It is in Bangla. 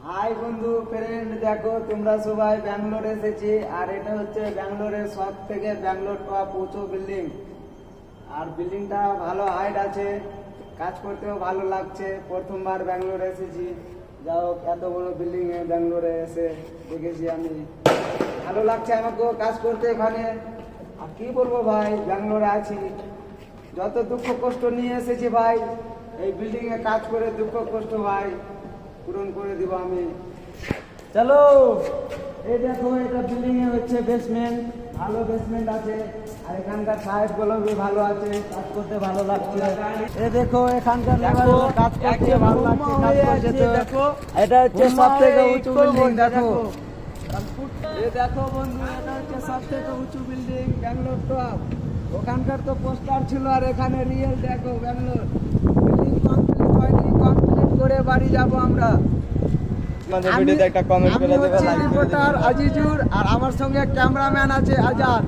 হাই বন্ধু ফ্রেন্ড, দেখো তোমরা সবাই ব্যাঙ্গালোরে এসেছি। আর এটা হচ্ছে ব্যাঙ্গালোরের সব থেকে ব্যাঙ্গালোর টপ উঁচু বিল্ডিং। আর বিল্ডিংটা ভালো হাইট আছে, কাজ করতেও ভালো লাগছে। প্রথমবার ব্যাঙ্গালোরে এসেছি, যাই হোক এত বড় বিল্ডিং এ ব্যাঙ্গালোরে এসে দেখেছি আমি, ভালো লাগছে আমাকেও কাজ করতে এখানে। আর কি বলবো ভাই, ব্যাঙ্গালোরে আছি, যত দুঃখ কষ্ট নিয়ে এসেছি ভাই, এই বিল্ডিং এ কাজ করে দুঃখ কষ্ট ভাই পূরণ করে দিব আমি। চলো, এই দেখো এটা বিল্ডিং এ হচ্ছে বেসমেন্ট, ভালো বেসমেন্ট আছে। আর এখানকার সাহেব গুলো ভালো আছে, কাজ করতে ভালো লাগছে। এই দেখো এখানকার কাজ করতে ভালো লাগছে, কাজ করছে তো। দেখো এটা হচ্ছে সব থেকে উঁচু বিল্ডিং, দেখো। এই দেখো বন্ধু, এটা হচ্ছে সব থেকে উঁচু বিল্ডিং ব্যাঙ্গালোর টপ। ওখানকার তো পোস্টার ছিল, আর এখানে রিয়েল দেখো ব্যাঙ্গালোর। বিল্ডিং কমপ্লিট হয়নি, কমপ্লিট করে বাড়ি যাব আমরা। আমাদের ভিডিওতে একটা কমেন্ট করে দেবে, লাইক করে দেবে। রিপোর্টার আজিজুর, আর আমার সঙ্গে ক্যামেরাম্যান আছে আজাদ।